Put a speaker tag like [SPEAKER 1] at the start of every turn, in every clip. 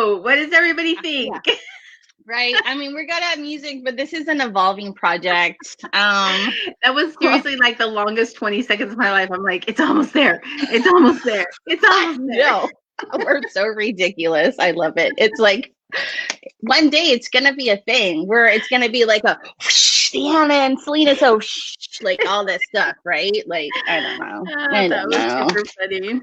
[SPEAKER 1] So what does everybody think?
[SPEAKER 2] Yeah. Right. I mean, we're good at music, but this is an evolving project.
[SPEAKER 1] That was seriously like the longest 20 seconds of my life. I'm like, it's almost there. It's almost there. It's almost there.
[SPEAKER 2] No, we're so ridiculous. I love it. It's like one day it's gonna be a thing where it's gonna be like a whoosh, Anna and Selena, so whoosh, like all this stuff, right? Like I don't know.
[SPEAKER 1] That was super funny.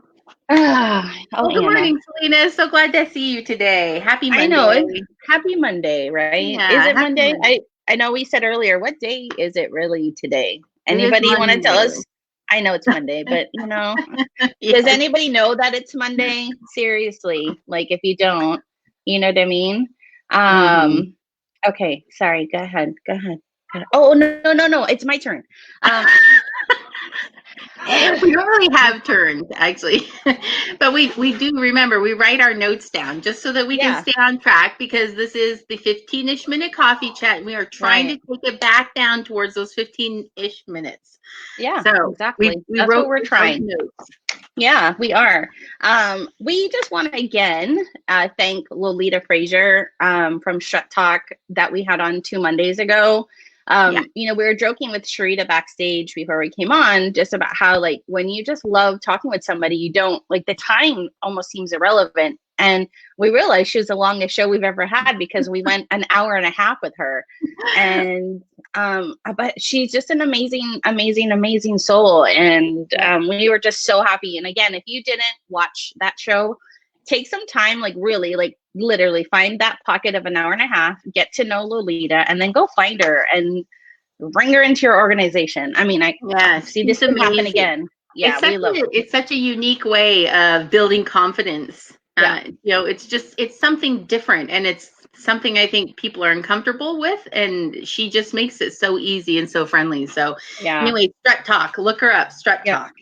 [SPEAKER 2] Oh,
[SPEAKER 1] good morning, Selena. So glad to see you today. Happy Monday.
[SPEAKER 2] I know. Happy Monday, right?
[SPEAKER 1] Yeah,
[SPEAKER 2] is it Monday? I know we said earlier, what day is it really today? Anybody want to tell us? I know it's Monday, but you know, does anybody know that it's Monday? Seriously, like if you don't, you know what I mean? Okay, sorry. Go ahead. Oh, no. It's my turn.
[SPEAKER 1] We don't really have turns, actually, but we do remember, we write our notes down just so that we can stay on track, because this is the 15-ish minute coffee chat, and we are trying to take it back down towards those 15-ish minutes.
[SPEAKER 2] Yeah,
[SPEAKER 1] so
[SPEAKER 2] exactly. That's what we're trying. Yeah, we are. We just want to again thank Lolita Frazier from Shut Talk that we had on 2 Mondays ago. You know, we were joking with Sharita backstage before we came on just about how, like, when you just love talking with somebody, you don't, like, the time almost seems irrelevant. And we realized she was the longest show we've ever had, because we went an hour and a half with her. And but she's just an amazing soul. And we were just so happy. And again, if you didn't watch that show, take some time, like really, like literally find that pocket of an hour and a half, get to know Lolita, and then go find her and bring her into your organization. I mean, I see this happen again. Yeah,
[SPEAKER 1] it's such a unique way of building confidence. You know, it's something different, and it's something I think people are uncomfortable with, and she just makes it so easy and so friendly. So anyway, Strut Talk, look her up, Strut Talk.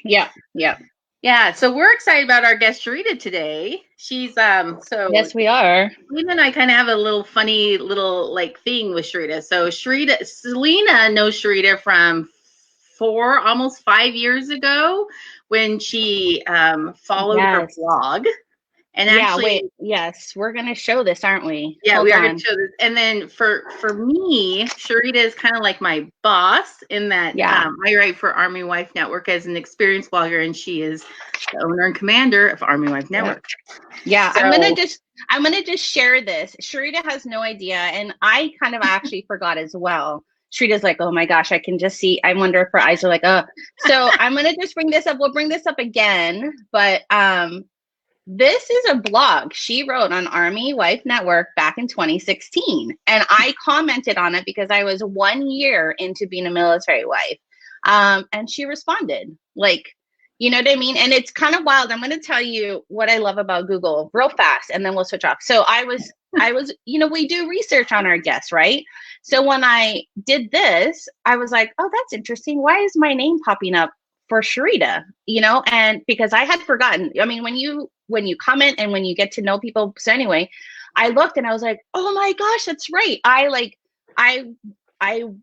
[SPEAKER 1] Yeah, so we're excited about our guest Sharita today. She's
[SPEAKER 2] yes, we are.
[SPEAKER 1] Selena and I kind of have a little funny little like thing with Sharita. So Selena knows Sharita from almost 5 years ago, when she followed her blog. And actually,
[SPEAKER 2] yes, we're gonna show this, aren't we?
[SPEAKER 1] Yeah, we are gonna show this. And then for me, Sharita is kind of like my boss in that I write for Army Wife Network as an experienced blogger, and she is the owner and commander of Army Wife Network.
[SPEAKER 2] Yeah, so, I'm gonna just share this. Sharita has no idea, and I kind of actually forgot as well. Sharita's like, oh my gosh, I can just see. I wonder if her eyes are like, oh. So I'm gonna just bring this up. We'll bring this up again, but this is a blog she wrote on Army Wife Network back in 2016. And I commented on it because I was 1 year into being a military wife. And she responded, like, you know what I mean? And it's kind of wild. I'm going to tell you what I love about Google real fast, and then we'll switch off. So I was, you know, we do research on our guests, right? So when I did this, I was like, oh, that's interesting. Why is my name popping up for Sharita? You know, and because I had forgotten. I mean, when you comment and when you get to know people. So anyway, I looked and I was like, oh my gosh, that's right. I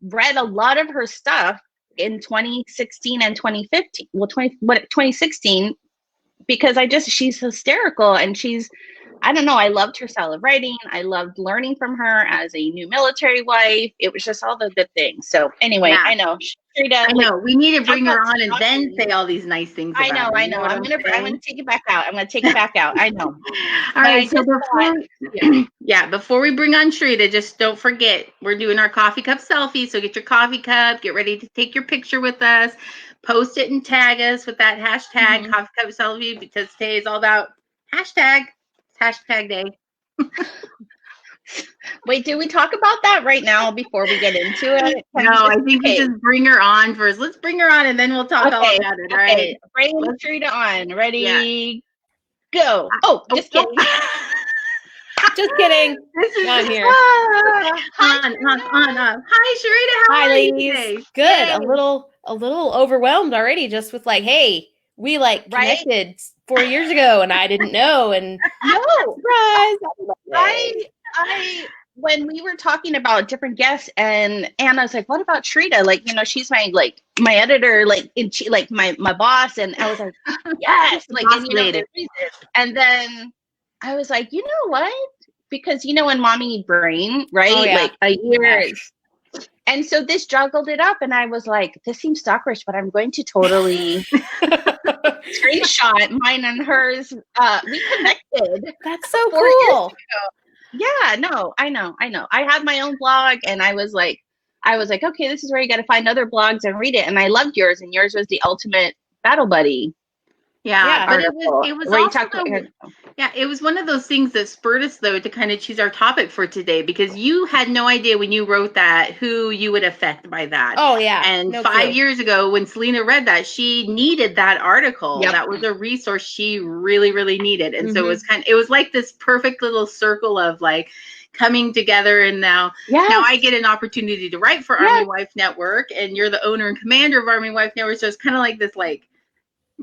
[SPEAKER 2] read a lot of her stuff in 2016 and 2015. Well, 2016, because she's hysterical, and I don't know, I loved her style of writing. I loved learning from her as a new military wife. It was just all the good things. So anyway, I know. Sharita,
[SPEAKER 1] I know. We need to bring her on and then say all these nice things about her.
[SPEAKER 2] I know. I'm gonna take it back out. I know.
[SPEAKER 1] All right. So before we bring on Sharita, just don't forget, we're doing our coffee cup selfie. So get your coffee cup, get ready to take your picture with us, post it and tag us with that hashtag coffee cup selfie, because today is all about hashtag day.
[SPEAKER 2] Wait, do we talk about that right now before we get into it?
[SPEAKER 1] I think we just bring her on first. Let's bring her on, and then we'll talk all about it. All right.
[SPEAKER 2] Bring Sharita on. Ready? Go. Oh, just kidding.
[SPEAKER 3] Just kidding. Not here.
[SPEAKER 1] On. Hi, Sharita. How are you today?
[SPEAKER 3] Good. Yay. A little overwhelmed already, just with like, hey, we like connected 4 years ago, and I didn't know. And surprise!
[SPEAKER 2] When we were talking about different guests, and Anna was like, what about Sharita? Like, you know, she's my editor, and she, like my boss. And I was like, yes, like, and, you know, and then I was like, you know what? because in mommy brain, right?
[SPEAKER 3] Oh, yeah.
[SPEAKER 2] Like a year is. And so this juggled it up, and I was like, this seems stalkerish, but I'm going to totally screenshot mine and hers. We connected.
[SPEAKER 3] That's so cool.
[SPEAKER 2] Yeah, no, I know. I had my own blog, and I was like, okay, this is where you got to find other blogs and read it. And I loved yours, and yours was the ultimate battle buddy.
[SPEAKER 1] Yeah, but it was also it was one of those things that spurred us though to kind of choose our topic for today, because you had no idea when you wrote that who you would affect by that.
[SPEAKER 3] Oh yeah.
[SPEAKER 1] And 5 years ago when Selena read that, she needed that article.
[SPEAKER 2] Yep.
[SPEAKER 1] That was a resource she really, really needed. And so it was like this perfect little circle of like coming together, and now I get an opportunity to write for Army Wife Network, and you're the owner and commander of Army Wife Network. So it's kind of like this like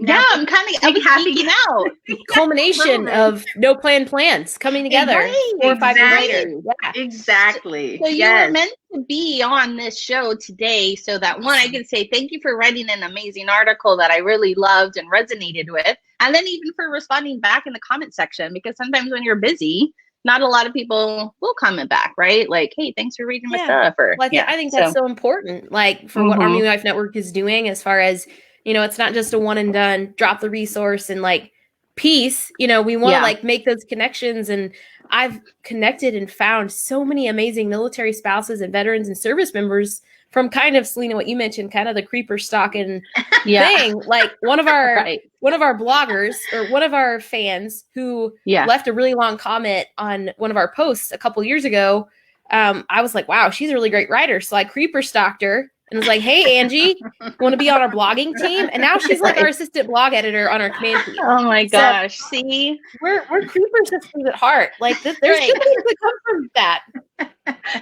[SPEAKER 2] I'm kind of happy out.
[SPEAKER 3] Culmination of no plans coming together 4 or 5 years later.
[SPEAKER 1] Yeah. Exactly.
[SPEAKER 2] So you were meant to be on this show today, so that one, I can say thank you for writing an amazing article that I really loved and resonated with, and then even for responding back in the comment section, because sometimes when you're busy, not a lot of people will comment back, right? Like, hey, thanks for reading my stuff. Or,
[SPEAKER 3] I think that's so important, like for what Army Wife Network is doing, as far as it's not just a one and done, drop the resource and like peace. We want to like make those connections. And I've connected and found so many amazing military spouses and veterans and service members from kind of, Selena, what you mentioned, kind of the creeper stalking thing. Like one of our bloggers, or one of our fans who left a really long comment on one of our posts a couple years ago. I was like, wow, she's a really great writer. So I creeper stalked her and was like, hey, Angie, want to be on our blogging team? And now she's like our assistant blog editor on our command team.
[SPEAKER 2] Oh my gosh. See,
[SPEAKER 3] we're creeper sisters at heart. Like there's good things that come from that.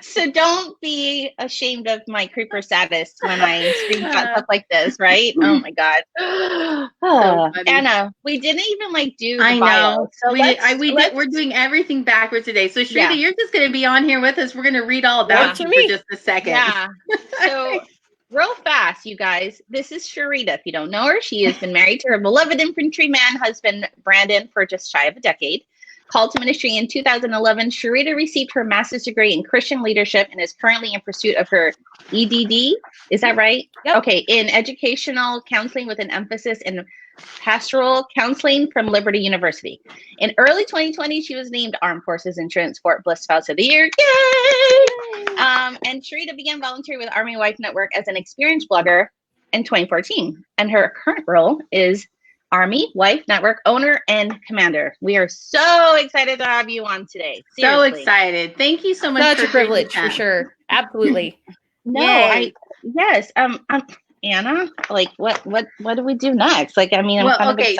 [SPEAKER 2] So don't be ashamed of my creeper status when I screenshot stuff like this, right? Oh my God. So Anna, we didn't even do the bio. So
[SPEAKER 1] we're doing everything backwards today. So Sharita, you're just going to be on here with us. We're going to read all about you for just a second.
[SPEAKER 2] Yeah. So real fast, you guys. This is Sharita. If you don't know her, she has been married to her beloved infantryman husband, Brandon, for just shy of a decade. Called to ministry in 2011, Sharita received her master's degree in Christian leadership and is currently in pursuit of her EDD. Is that right?
[SPEAKER 3] Yep.
[SPEAKER 2] Okay, in educational counseling with an emphasis in pastoral counseling from Liberty University. In early 2020, she was named Armed Forces and Transport Bliss Spouse of the Year. Yay! And Sharita began volunteering with Army Wife Network as an experienced blogger in 2014. And her current role is Army Wife Network owner and commander. We are so excited to have you on today. Seriously.
[SPEAKER 1] So excited. Thank you so much.
[SPEAKER 3] Such a privilege, for sure. Absolutely.
[SPEAKER 2] Anna, like what do we do next? Like, I mean,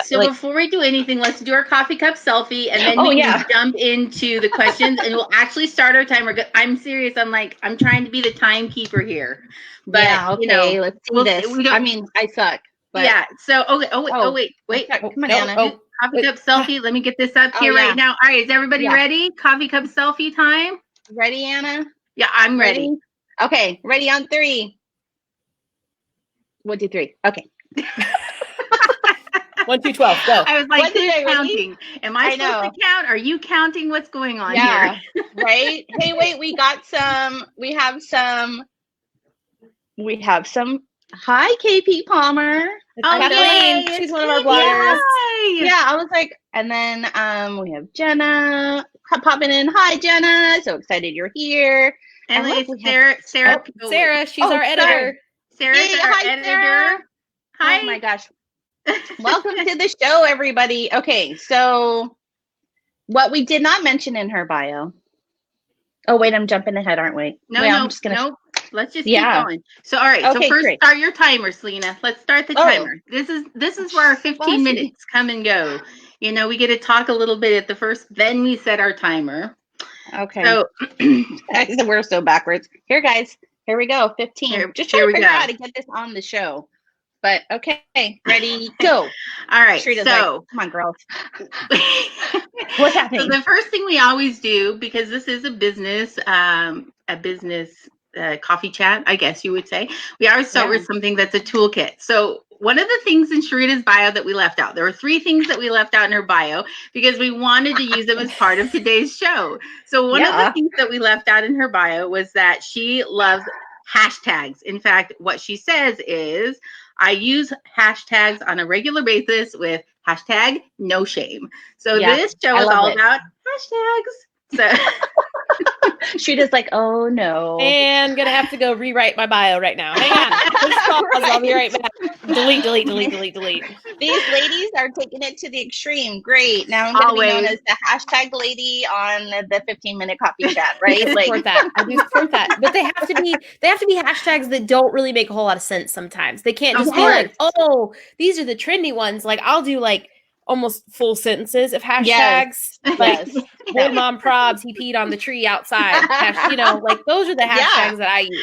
[SPEAKER 1] before we do anything, let's do our coffee cup selfie, and then we can jump into the questions, and we'll actually start our timer. I'm serious. I'm trying to be the timekeeper here. But
[SPEAKER 2] let's do this. I suck. But
[SPEAKER 1] So wait.
[SPEAKER 2] Come on, Anna.
[SPEAKER 1] Coffee cup selfie. Let me get this up here right now. All right, is everybody ready? Coffee cup selfie time.
[SPEAKER 2] Ready, Anna?
[SPEAKER 1] Yeah, I'm ready.
[SPEAKER 2] Okay, ready on 3. 1, 2, 3. Okay.
[SPEAKER 3] 1, 2, 12. Go.
[SPEAKER 1] I was like, who's counting? Am I supposed to count? Are you counting? What's going on here?
[SPEAKER 2] Right? Hey, wait. We have some. Hi, KP Palmer.
[SPEAKER 3] Kathleen. She's one of our bloggers.
[SPEAKER 2] Yeah, I was like, and then we have Jenna popping in. Hi, Jenna. So excited you're here.
[SPEAKER 1] And look, Sarah.
[SPEAKER 3] Sarah, she's our editor.
[SPEAKER 1] Sarah's our editor. Sarah. Hi.
[SPEAKER 2] Oh my gosh. Welcome to the show, everybody. Okay, so what we did not mention in her bio. Oh, wait, I'm jumping ahead, aren't we?
[SPEAKER 1] No. Let's just keep going. So, all right. So first, start your timer, Selena. Let's start the timer. This is where our 15 minutes come and go. We get to talk a little bit at the first, then we set our timer.
[SPEAKER 2] Okay. So we're so backwards. Here, guys. Here we go. 15. Just trying to figure out how to get this on the show. But okay, ready, go.
[SPEAKER 1] All right.
[SPEAKER 2] So come on, girls. What's happening?
[SPEAKER 1] So the first thing we always do, because this is a business coffee chat, I guess you would say, we always start with something that's a toolkit. So one of the things in Sharita's bio that we left out, there were 3 things that we left out in her bio because we wanted to use them as part of today's show. So one of the things that we left out in her bio was that she loves hashtags. In fact, what she says is, I use hashtags on a regular basis with hashtag no shame. So this show is all about hashtags. So
[SPEAKER 2] Sharita's like, oh no.
[SPEAKER 3] And gonna have to go rewrite my bio right now. Hang on. I'll be right back. Delete.
[SPEAKER 2] These ladies are taking it to the extreme. Great. Now I'm gonna be known as the hashtag lady on the 15-minute coffee chat, right?
[SPEAKER 3] I support that. I do support that. But they have to be hashtags that don't really make a whole lot of sense sometimes. They can't just be like, oh, these are the trendy ones. Like I'll do like almost full sentences of hashtags. Like old mom probs, he peed on the tree outside. Like those are the hashtags that I use.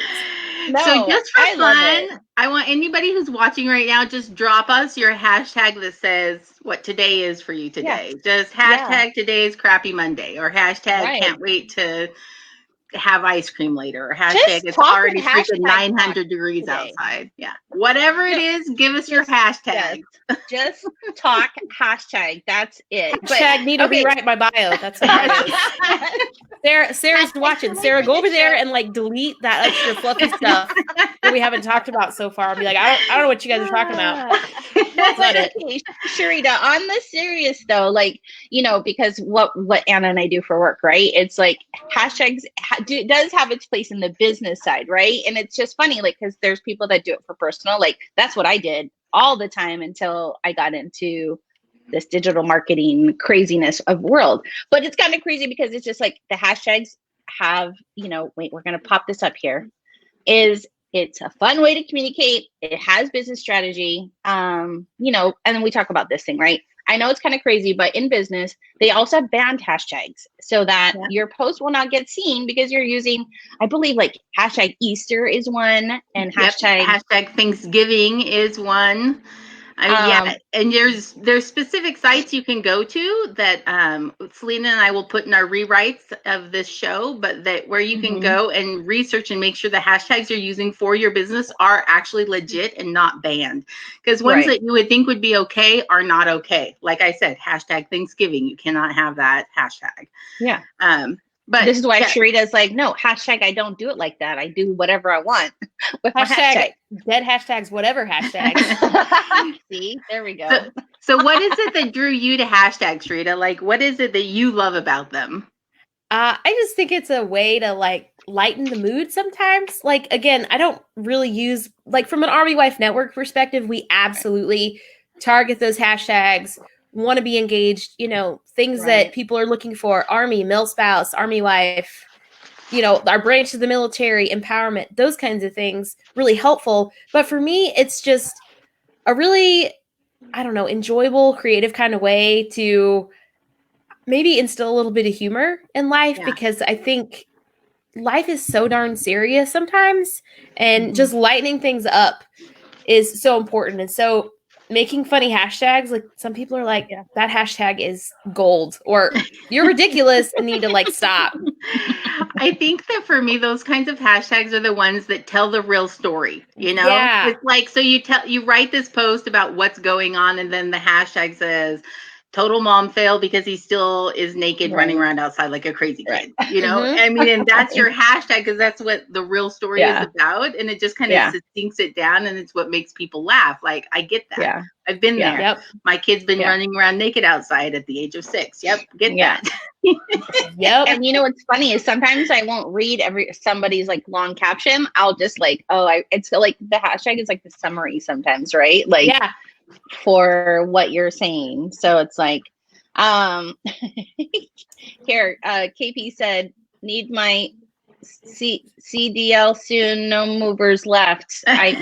[SPEAKER 1] No, so just for fun, I want anybody who's watching right now, just drop us your hashtag that says what today is for you today. Just hashtag today's crappy Monday, or hashtag can't wait to have ice cream later, or hashtag it's already freaking 900 degrees outside. Yeah. Whatever it is, give us your hashtag.
[SPEAKER 2] Just talk hashtag. That's it.
[SPEAKER 3] Hashtag need to rewrite my bio. That's what it is. Sarah's watching. Sarah, go over there and like delete that extra fluffy stuff that we haven't talked about so far. I'll be like, I don't know what you guys are talking about. That's not it.
[SPEAKER 2] Okay, Sharita, on the serious though, like, because what Anna and I do for work, right? It's like hashtags does have its place in the business side, right? And it's just funny, like, because there's people that do it for personal. Like, that's what I did all the time until I got into this digital marketing craziness of world. But it's kind of crazy because it's just like the hashtags have, wait, we're going to pop this up here. It's a fun way to communicate. It has business strategy, and then we talk about this thing, right? I know it's kind of crazy, but in business, they also have banned hashtags so that your post will not get seen because you're using, I believe, like hashtag Easter is one, and hashtag
[SPEAKER 1] Thanksgiving is one. And there's specific sites you can go to that Selena and I will put in our rewrites of this show, but that where you can go and research and make sure the hashtags you're using for your business are actually legit and not banned. Because ones that you would think would be okay are not okay. Like I said, hashtag Thanksgiving, you cannot have that hashtag.
[SPEAKER 2] Yeah.
[SPEAKER 1] But
[SPEAKER 2] this is why Sharita's like, no, hashtag, I don't do it like that. I do whatever I want with my hashtag.
[SPEAKER 3] Dead hashtags, whatever hashtags.
[SPEAKER 2] See, there we go.
[SPEAKER 1] So what is it that drew you to hashtags, Sharita? Like, what is it that you love about them?
[SPEAKER 3] I just think it's a way to like lighten the mood sometimes. Like, again, I don't really use, like from an Army Wife Network perspective, we absolutely target those hashtags, want to be engaged, things that people are looking for, Army, mil spouse, Army wife, our branch of the military, empowerment, those kinds of things, really helpful. But for me, it's just a really, enjoyable, creative kind of way to maybe instill a little bit of humor in life, because I think life is so darn serious sometimes, and just lightening things up is so important. And so making funny hashtags, like some people are like, that hashtag is gold, or you're ridiculous and need to like stop.
[SPEAKER 1] I think that for me, those kinds of hashtags are the ones that tell the real story,
[SPEAKER 3] Yeah.
[SPEAKER 1] It's like, so you write this post about what's going on, and then the hashtag says total mom fail because he still is naked running around outside like a crazy kid, I mean, and that's your hashtag because that's what the real story is about. And it just kind of sinks it down, and it's what makes people laugh. Like, I get that. Yeah. I've been there.
[SPEAKER 3] Yep.
[SPEAKER 1] My kid's been running around naked outside at the age of 6. Yep. Get that.
[SPEAKER 2] Yep. And what's funny is sometimes I won't read somebody's like long caption. I'll just like, it's like the hashtag is like the summary sometimes, right? Like, for what you're saying. So it's like, here, KP said, need my CDL soon, no movers left. Sorry.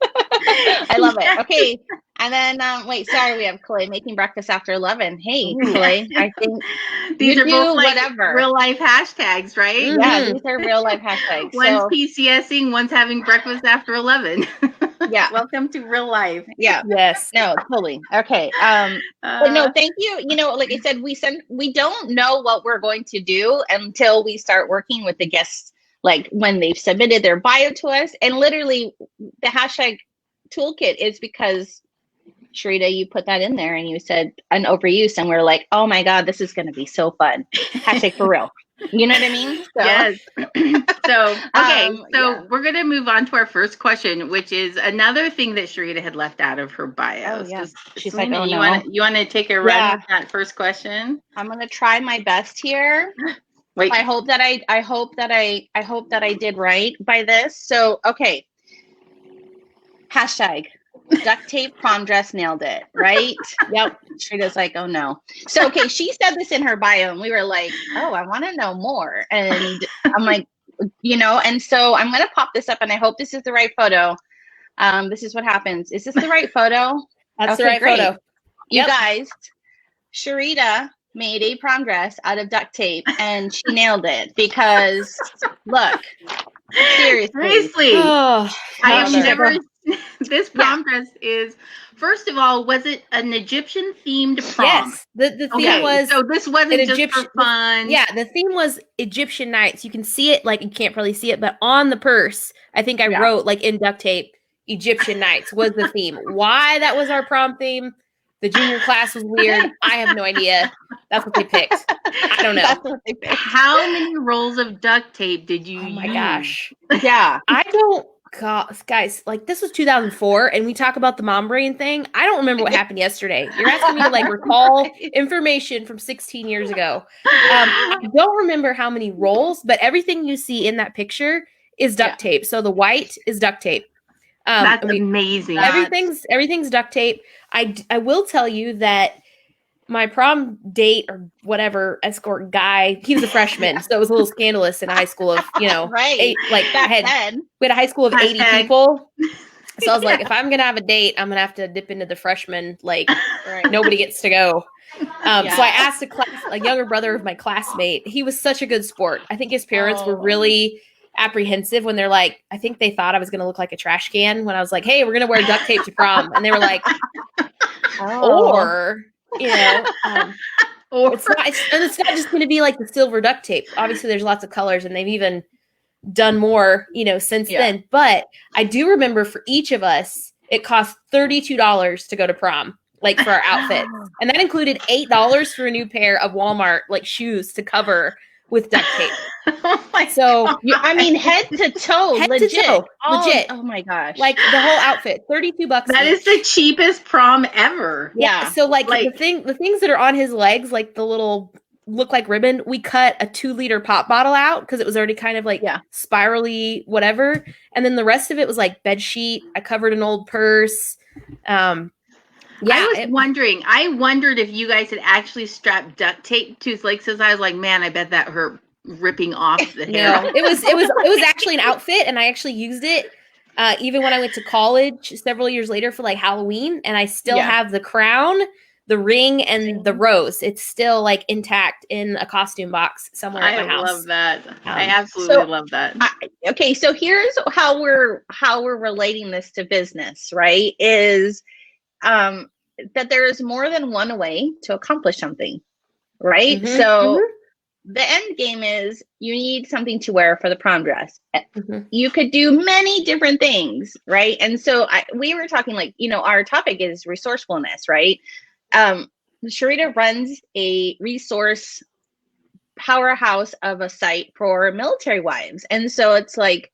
[SPEAKER 2] I love it. Okay. And then, we have Clay making breakfast after 11. Hey, Clay, I think
[SPEAKER 1] these are both like real life hashtags, right?
[SPEAKER 2] Yeah, these are real life hashtags.
[SPEAKER 1] One's PCSing, one's having breakfast after 11.
[SPEAKER 2] Yeah.
[SPEAKER 1] Welcome to real life.
[SPEAKER 2] Yeah.
[SPEAKER 3] Yes.
[SPEAKER 2] No, totally. Okay. But no, thank you. Like I said, we don't know what we're going to do until we start working with the guests, like when they've submitted their bio to us. And literally the hashtag toolkit is because Sharita, you put that in there and you said an overuse, and we're like, oh my God, this is going to be so fun. Hashtag for real. You know what I mean? So.
[SPEAKER 1] Yes. So, okay. We're going to move on to our first question, which is another thing that Sharita had left out of her bio.
[SPEAKER 2] Oh, yeah. She's
[SPEAKER 1] Selena,
[SPEAKER 2] like, oh no.
[SPEAKER 1] You want to take a run with that first question?
[SPEAKER 2] I'm going to try my best here.
[SPEAKER 1] Wait.
[SPEAKER 2] I hope that I did right by this. So, okay. Hashtag duct tape prom dress, nailed it, right? Yep. Sharita's like, oh no. So, okay, she said this in her bio and we were like, oh, I want to know more. And I'm like, and so I'm going to pop this up and I hope this is the right photo. This is what happens. Is this the right photo?
[SPEAKER 3] That's the right photo.
[SPEAKER 2] You guys, Sharita made a prom dress out of duct tape and she nailed it because look, seriously.
[SPEAKER 1] Oh, I have never. This prom dress is, first of all, was it an Egyptian themed prom?
[SPEAKER 3] Yes, the theme was.
[SPEAKER 1] So this wasn't just for fun.
[SPEAKER 3] Yeah, the theme was Egyptian nights. You can see it, like you can't probably see it, but on the purse, I think I wrote like in duct tape, Egyptian nights was the theme. Why that was our prom theme? The junior class was weird. I have no idea. That's what they picked. I don't know.
[SPEAKER 2] That's what they picked.
[SPEAKER 1] How many rolls of duct tape did you use?
[SPEAKER 3] Oh my gosh.
[SPEAKER 2] Yeah.
[SPEAKER 3] I don't. God, guys, like this was 2004 and we talk about the mom brain thing. I don't remember what happened yesterday. You're asking me to like recall information from 16 years ago. I don't remember how many rolls, but everything you see in that picture is duct tape. So the white is duct tape.
[SPEAKER 1] That's amazing.
[SPEAKER 3] Everything's duct tape. I will tell you that my prom date or whatever escort guy, he was a freshman, so it was a little scandalous in a high school of,
[SPEAKER 2] right.
[SPEAKER 3] We had a high school of 80 people. So I was like, if I'm gonna have a date, I'm gonna have to dip into the freshman. Like, nobody gets to go. So I asked a younger brother of my classmate. He was such a good sport. I think his parents were really apprehensive when they're like, I think they thought I was gonna look like a trash can when I was like, hey, we're gonna wear duct tape to prom, and they were like, or. It's not just going to be like the silver duct tape. Obviously, there's lots of colors, and they've even done more, since then. But I do remember for each of us, it cost $32 to go to prom, like for our outfits, and that included $8 for a new pair of Walmart like shoes to cover with duct tape.
[SPEAKER 2] I mean, head to toe, legit. Oh my gosh!
[SPEAKER 3] Like the whole outfit, $32.
[SPEAKER 1] That is the cheapest prom ever.
[SPEAKER 3] Yeah. So like the things that are on his legs, like the little look like ribbon, we cut a 2-liter pop bottle out because it was already kind of like spirally, whatever. And then the rest of it was like bed sheet. I covered an old purse.
[SPEAKER 1] I wondered if you guys had actually strapped duct tape to his legs, because I was like, man, I bet that hurt ripping off the hair.
[SPEAKER 3] No, it was actually an outfit, and I actually used it even when I went to college several years later for like Halloween, and I still have the crown, the ring, and the rose. It's still like intact in a costume box somewhere at my house.
[SPEAKER 1] I love that. I absolutely love that.
[SPEAKER 2] Okay, so here's how we're relating this to business, right? Is that there is more than one way to accomplish something, right? Mm-hmm, so the end game is you need something to wear for the prom dress. Mm-hmm. You could do many different things, right? And so we were talking like, our topic is resourcefulness, right? Sharita runs a resource powerhouse of a site for military wives. And so it's like,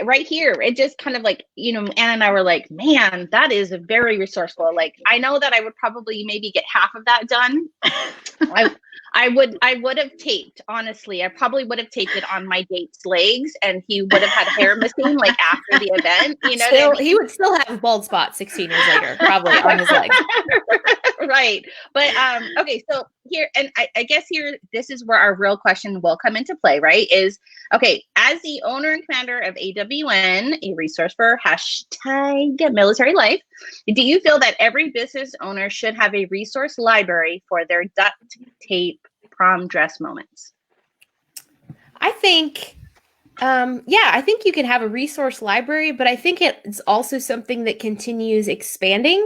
[SPEAKER 2] right here, it just kind of like, Anna and I were like, man, that is very resourceful. Like, I know that I would probably maybe get half of that done. I would have taped, honestly, I probably would have taped it on my date's legs, and he would have had hair missing like after the event,
[SPEAKER 3] He would still have a bald spot 16 years later, probably on his leg.
[SPEAKER 2] Right. But okay, so here, and I guess here, this is where our real question will come into play, right? Is, okay, as the owner and commander of AWN, a resource for #military life, do you feel that every business owner should have a resource library for their duct tape prom dress moments?
[SPEAKER 3] I think, I think you can have a resource library, but I think it's also something that continues expanding,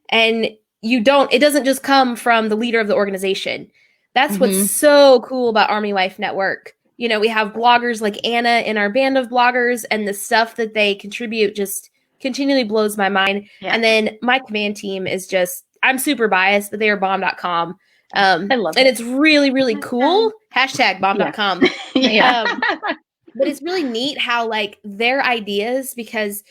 [SPEAKER 3] and it doesn't just come from the leader of the organization. That's what's so cool about Army Wife Network. you know, we have bloggers like Anna in our band of bloggers, and the stuff that they contribute just continually blows my mind. Yeah. And then my command team is just, I'm super biased, but they are bomb.com. I love it. And it's really, really cool. Hashtag bomb.com. Yeah. But it's really neat how like their ideas, because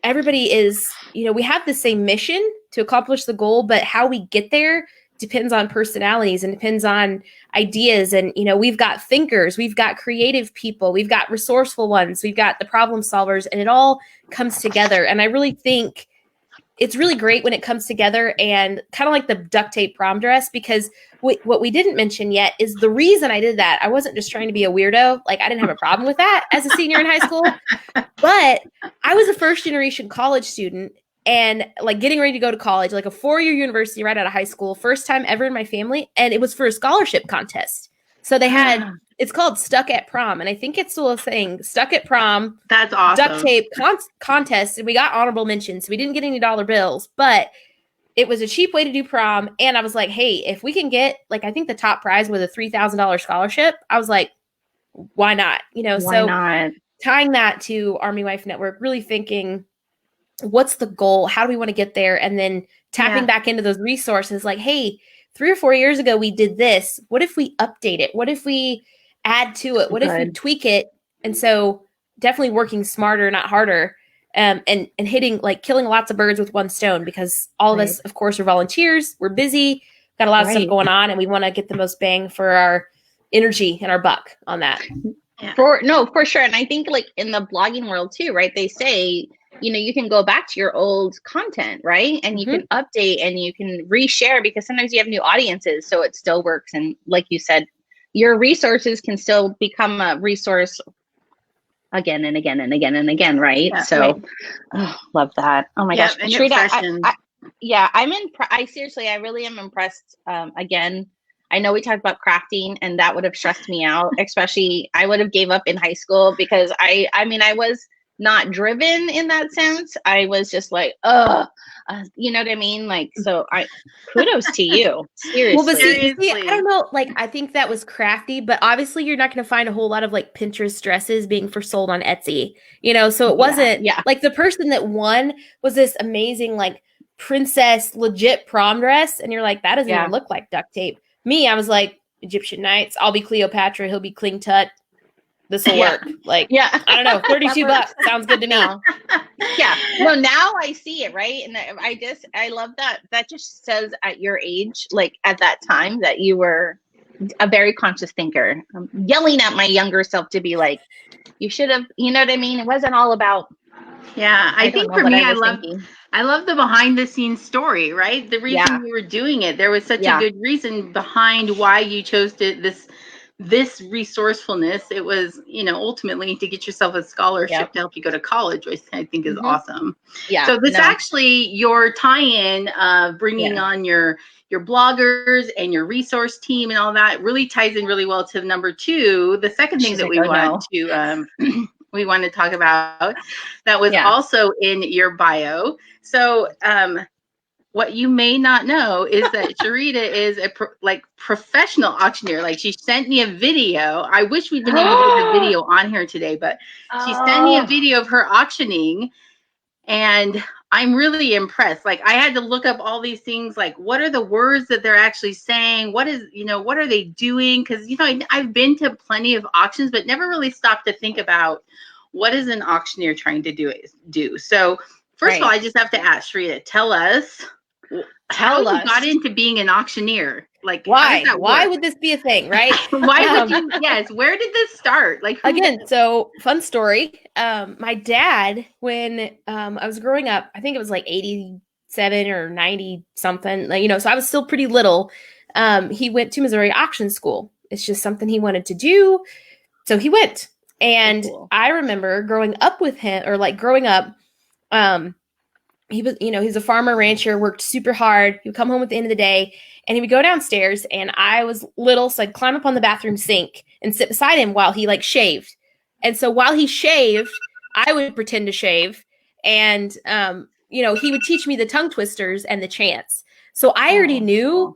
[SPEAKER 3] everybody is, you know, we have the same mission to accomplish the goal, but how we get there depends on personalities and depends on ideas. And, you know, we've got thinkers, we've got creative people, we've got resourceful ones, we've got the problem solvers, and it all comes together. And I really think it's really great when it comes together, and kind of like the duct tape prom dress, because what we didn't mention yet is the reason I did that. I wasn't just trying to be a weirdo. Like, I didn't have a problem with that as a senior in high school, but I was a first generation college student and like getting ready to go to college, like a 4-year university right out of high school, first time ever in my family. And it was for a scholarship contest. So they had, it's called Stuck at Prom. And I think it's still a thing. Stuck at Prom.
[SPEAKER 1] That's awesome.
[SPEAKER 3] Duct tape contest. And we got honorable mentions. So we didn't get any dollar bills, but it was a cheap way to do prom. And I was like, hey, if we can get, like, I think the top prize was a $3,000 scholarship. I was like, why not? You know,
[SPEAKER 2] why not?
[SPEAKER 3] Tying that to Army Wife Network, really thinking, what's the goal? How do we want to get there? And then tapping back into those resources like, hey, 3 or 4 years ago, we did this. What if we update it? What if we add to it? What if we tweak it? And so definitely working smarter, not harder, and hitting, like, killing lots of birds with one stone, because all of us, of course, are volunteers. We're busy, got a lot of stuff going on, and we want to get the most bang for our energy and our buck on that.
[SPEAKER 2] Yeah. For sure. And I think, like, in the blogging world too, right? They say, you know, you can go back to your old content, right? And you can update and you can reshare, because sometimes you have new audiences, so it still works. And like you said, your resources can still become a resource again and again and again and again, right?
[SPEAKER 1] Yeah,
[SPEAKER 2] so love that. Oh my gosh. Sharita, I seriously, I really am impressed. Again, I know we talked about crafting, and that would have stressed me out, especially I would have gave up in high school, because I was not driven in that sense. I was just like, you know what I mean? Like, so kudos to you. Seriously.
[SPEAKER 3] Well, but see, I don't know. Like, I think that was crafty, but obviously you're not going to find a whole lot of like Pinterest dresses being for sold on Etsy, you know? So it wasn't like the person that won was this amazing, like, princess legit prom dress. And you're like, that doesn't even look like duct tape. Me, I was like, Egyptian Knights. I'll be Cleopatra. He'll be Kling Tut. This will work. Like, I don't know, $32 sounds good to me.
[SPEAKER 2] Yeah. No, now I see it, right? And I love that. That just says at your age, like at that time, that you were a very conscious thinker. I'm yelling at my younger self to be like, you should have, you know what I mean? It wasn't all about.
[SPEAKER 1] Yeah, I think for me, I love the behind the scenes story, right? The reason you were doing it, there was such a good reason behind why you chose this resourcefulness. It was, you know, ultimately to get yourself a scholarship to help you go to college, which I think is awesome. Yeah. So this actually, your tie-in of bringing on your bloggers and your resource team and all that really ties in really well to number 2. The second thing that we want to talk about that was also in your bio. So, what you may not know is that Sharita is a professional auctioneer. Like, she sent me a video. I wish we'd been able to get the video on here today, but she sent me a video of her auctioning, and I'm really impressed. Like, I had to look up all these things, like, what are the words that they're actually saying? What are they doing? Because, you know, I've been to plenty of auctions, but never really stopped to think about what is an auctioneer trying to do. So first of all, I just have to ask Sharita, tell us how you got into being an auctioneer. Like,
[SPEAKER 3] why would this be a thing, right?
[SPEAKER 1] Why would you? Yes. Where did this start? Like,
[SPEAKER 3] again, so fun story. My dad, when I was growing up, I think it was like 87 or 90 something, like, you know, so I was still pretty little. He went to Missouri auction school. It's just something he wanted to do. So he went. And I remember growing up with him, or like growing up, he was, you know, he's a farmer rancher, worked super hard. He would come home at the end of the day and he would go downstairs, and I was little, so I'd climb up on the bathroom sink and sit beside him while he like shaved. And so while he shaved, I would pretend to shave. And, you know, he would teach me the tongue twisters and the chants. So I already knew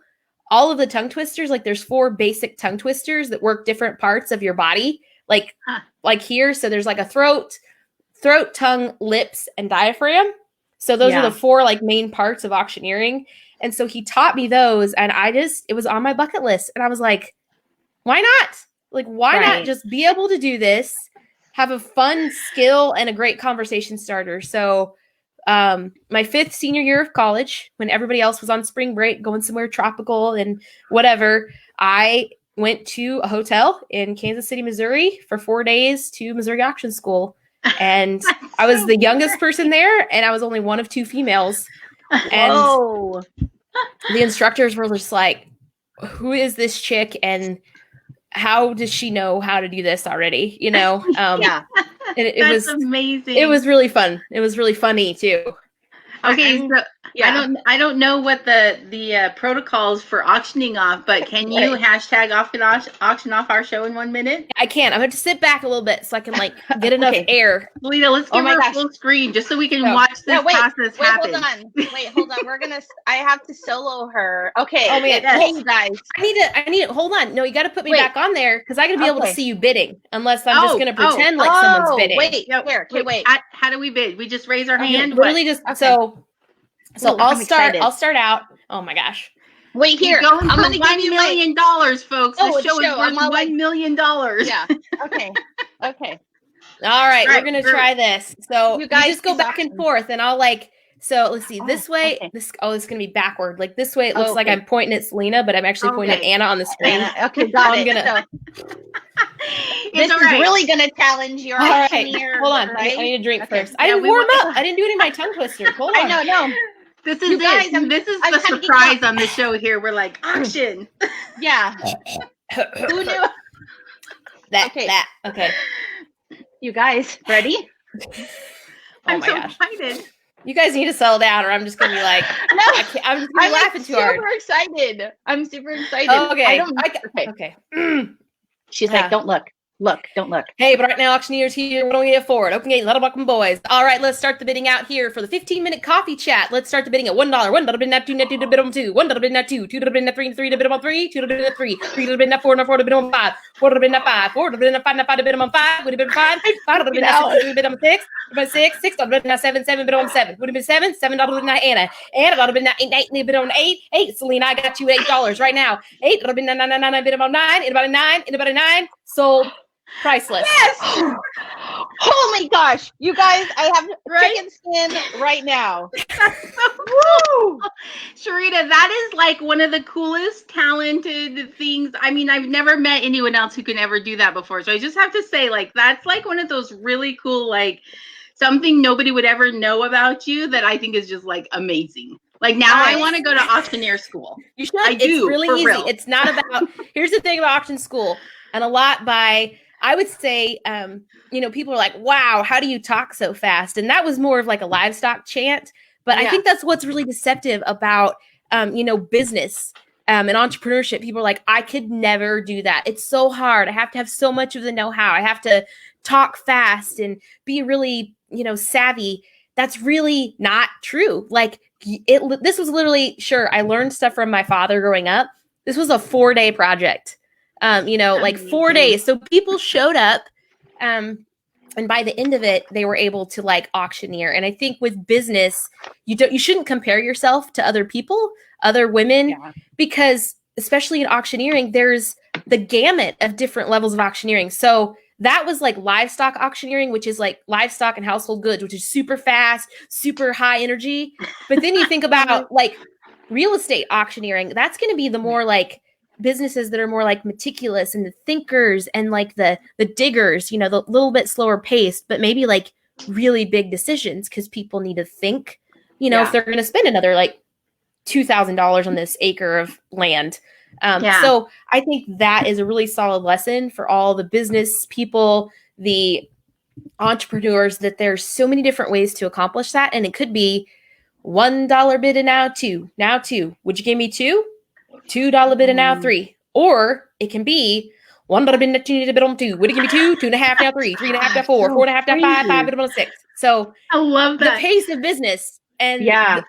[SPEAKER 3] all of the tongue twisters. Like, there's 4 basic tongue twisters that work different parts of your body. like here. So there's like a throat, tongue, lips, and diaphragm. So those are the 4 like main parts of auctioneering. And so he taught me those, and it was on my bucket list. And I was like, why not? Like, why not just be able to do this, have a fun skill and a great conversation starter? So my 5th senior year of college, when everybody else was on spring break, going somewhere tropical and whatever, I went to a hotel in Kansas City, Missouri for 4 days to Missouri Auction School. And I was the youngest person there, and I was only one of 2 females. And the instructors were just like, who is this chick, and how does she know how to do this already? You know? It was amazing. It was really fun. It was really funny too.
[SPEAKER 1] Okay, so I don't know what the protocols for auctioning off, but can you hashtag auction off our show in 1 minute?
[SPEAKER 3] I can. I'm going to sit back a little bit so I can like get enough air.
[SPEAKER 1] Selena, let's give her full screen just so we can watch this process happen.
[SPEAKER 2] Hold on. I have to solo her. Okay.
[SPEAKER 3] Oh man, hey you guys. I need to hold on. No, you got to put me back on there because I got to be able to see you bidding, unless I'm just going to pretend like someone's bidding.
[SPEAKER 2] Wait.
[SPEAKER 1] How do we bid? We just raise our hand.
[SPEAKER 3] Literally just So I'll start out. Oh my gosh.
[SPEAKER 2] Wait here.
[SPEAKER 1] I'm going to give you $1 million, folks. This show is worth $1 million.
[SPEAKER 2] Yeah. Okay.
[SPEAKER 3] All right. We're going to try this. So you guys just go back and forth, and I'll like, so let's see this way. Okay. This is going to be backward. Like this way. It looks like I'm pointing at Selena, but I'm actually pointing at Anna on the screen.
[SPEAKER 2] Okay. Got it. This is really going to challenge your auctioneer.
[SPEAKER 3] Hold on. I need a drink first. I didn't warm up. I didn't do any of my tongue twisters. Hold on.
[SPEAKER 2] I know.
[SPEAKER 1] This is the surprise on the show here. We're like, auction.
[SPEAKER 2] Yeah. Who knew?
[SPEAKER 3] Okay.
[SPEAKER 2] You guys ready?
[SPEAKER 1] I'm so excited.
[SPEAKER 3] You guys need to settle down, or I'm just gonna be like,
[SPEAKER 2] no,
[SPEAKER 3] I'm just gonna be laughing too hard.
[SPEAKER 2] I'm super excited.
[SPEAKER 3] Oh, okay.
[SPEAKER 2] Okay. She's like, don't look. Don't look.
[SPEAKER 3] Hey, but right now, auctioneers here, what do we get for it? Okay, let them boys. All right, let's start the bidding out here for the 15-minute coffee chat. Let's start the bidding at $1. $1 bid not 2, net 2 to bid on 2. $1 bid not 2. $2 bid not 3, 3 to bid on 3. $2 to bid not 3. $3 bid not 4, 4 to bid on 5. $4 to bid not 5. $4 to bid not 5, not 5 to bid on 5. Would have been 5. $5 to bid not 6, bid on 6. Bid 6. $6 to bid not 7, 7 bid on 7. Would have been 7. $7 bid not Anna. Anna to bid not 8, 8 bid on 8. 8. Selena, I got you $8 right now. $8 bid not 9, 9 bid on 9. In about a 9. In about a 9. Sold. Priceless.
[SPEAKER 2] Yes. Oh my gosh, you guys! I have chicken skin right now.
[SPEAKER 1] Woo! Sharita, that is like one of the coolest, talented things. I mean, I've never met anyone else who can ever do that before. So I just have to say, like, that's like one of those really cool, like, something nobody would ever know about you that I think is just like amazing. Like now, I want to go to auctioneer school.
[SPEAKER 3] You should. It's really easy. Real. It's not about. Here's the thing about auction school, and a lot by. I would say, people are like, wow, how do you talk so fast? And that was more of like a livestock chant. But I think that's what's really deceptive about, business and entrepreneurship. People are like, I could never do that. It's so hard. I have to have so much of the know-how. I have to talk fast and be really, savvy. That's really not true. Like this was literally, sure, I learned stuff from my father growing up. This was a 4-day project. Like 4 days. So people showed up, and by the end of it, they were able to like auctioneer. And I think with business, you shouldn't compare yourself to other people, other women, because especially in auctioneering, there's the gamut of different levels of auctioneering. So that was like livestock auctioneering, which is like livestock and household goods, which is super fast, super high energy. But then you think about like real estate auctioneering, that's going to be the more like businesses that are more like meticulous and the thinkers and like the diggers, the little bit slower paced, but maybe like really big decisions because people need to think, if they're going to spend another like $2,000 on this acre of land. So I think that is a really solid lesson for all the business people, the entrepreneurs, that there's so many different ways to accomplish that. And it could be $1 bid and now 2. Now 2. Would you give me 2? $2 bid and now 3. Or it can be $1 bid and you need to bid on 2. Would it give me 2? 2.5 now 3. 3.5 now 4. 4.5 now 5. 5 bid on 6. So
[SPEAKER 1] I love that.
[SPEAKER 3] The pace of business and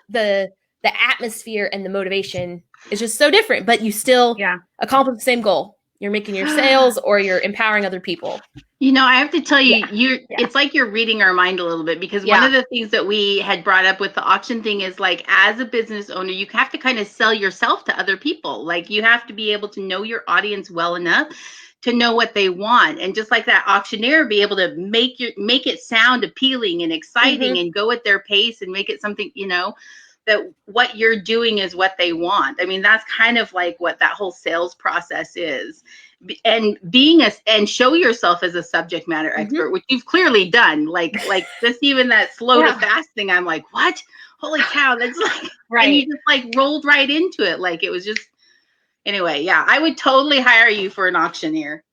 [SPEAKER 3] the atmosphere and the motivation is just so different, but you still accomplish the same goal. you're making your sales or you're empowering other people.
[SPEAKER 1] You know, I have to tell you, it's like you're reading our mind a little bit, because one of the things that we had brought up with the auction thing is, like, as a business owner, you have to kind of sell yourself to other people. Like, you have to be able to know your audience well enough to know what they want. And just like that auctioneer, be able to make it sound appealing and exciting and go at their pace and make it something, you know, that what you're doing is what they want. I mean, that's kind of like what that whole sales process is. And and show yourself as a subject matter expert, which you've clearly done. Like just even that slow to fast thing, I'm like, what? Holy cow, that's like, and you just like rolled right into it. Like, it was just, anyway, I would totally hire you for an auctioneer.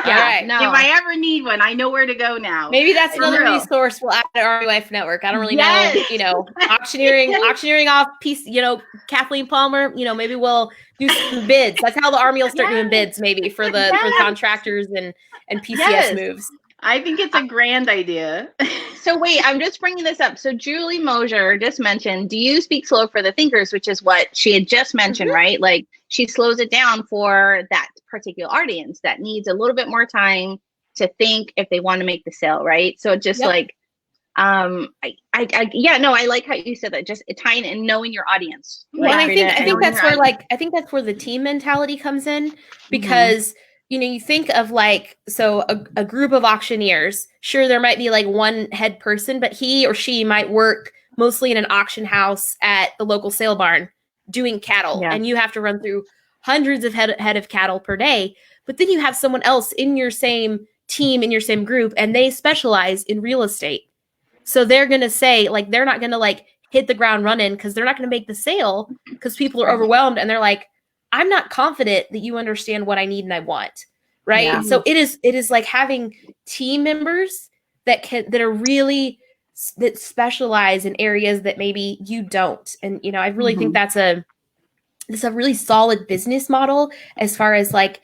[SPEAKER 3] Right.
[SPEAKER 1] No. If I ever need one, I know where to go now.
[SPEAKER 3] Maybe that's another resource we'll add to Army Wife Network. I don't really know, you know, auctioneering off piece, you know, Kathleen Palmer, you know, maybe we'll do some bids. That's how the Army will start doing bids, maybe for the contractors and PCS moves.
[SPEAKER 1] I think it's a grand idea.
[SPEAKER 2] So wait, I'm just bringing this up. So Julie Mosier just mentioned, do you speak slow for the thinkers, which is what she had just mentioned, right? Like, she slows it down for that particular audience that needs a little bit more time to think if they want to make the sale, right? So just like, I like how you said that, just tying and knowing your audience.
[SPEAKER 3] Well, and I think that's where that's where the team mentality comes in, because you know, you think of like, so a group of auctioneers, sure, there might be like one head person, but he or she might work mostly in an auction house at the local sale barn doing cattle. And you have to run through hundreds of head of cattle per day. But then you have someone else in your same team, in your same group, and they specialize in real estate. So they're going to say, like, they're not going to like hit the ground running, because they're not going to make the sale because people are overwhelmed. And they're like, I'm not confident that you understand what I need and I want. Right. Yeah. So it is like having team members that specialize in areas that maybe you don't. And, you know, I really think that's a really solid business model, as far as like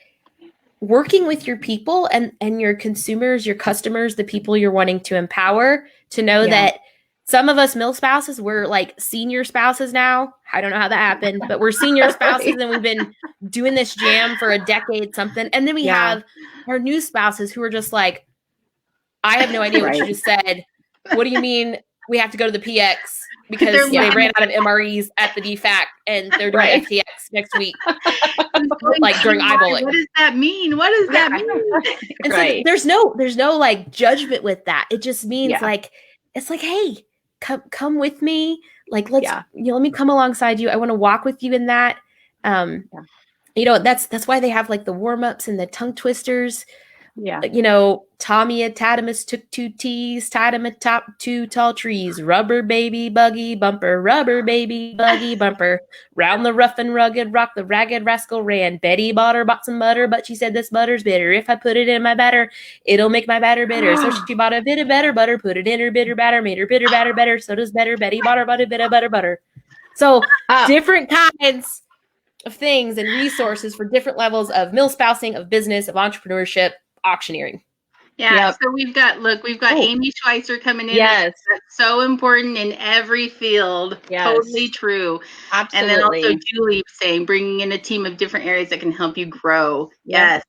[SPEAKER 3] working with your people and your consumers, your customers, the people you're wanting to empower, to know that some of us mill spouses, we're like senior spouses now. I don't know how that happened, but we're senior spouses and we've been doing this jam for a decade, something. And then we have our new spouses who are just like, I have no idea what you just said. What do you mean we have to go to the PX? Because they ran out of MREs at the DFAC and they're doing FTX next week, like during eyeballing.
[SPEAKER 1] What does that mean? What does that mean?
[SPEAKER 3] And so there's no like judgment with that. It just means like, it's like, hey, come with me. Like, let's, you know, let me come alongside you. I want to walk with you in that. You know, that's why they have like the warm-ups and the tongue twisters. You know, Tommy at Tatimus took 2 T's, tied him atop 2 tall trees. Rubber baby buggy bumper, rubber baby buggy bumper. Round the rough and rugged rock, the ragged rascal ran. Betty bought some butter, but she said this butter's bitter. If I put it in my batter, it'll make my batter bitter. So she bought a bit of better butter, put it in her bitter batter, made her bitter batter better. So does better. Betty bought a bit of butter. So different kinds of things and resources for different levels of mill spousing, of business, of entrepreneurship, auctioneering.
[SPEAKER 1] So we've got Amy Schweitzer coming in. That's so important in every field. Totally true.
[SPEAKER 2] Absolutely.
[SPEAKER 1] And then also Julie saying, bringing in a team of different areas that can help you grow. And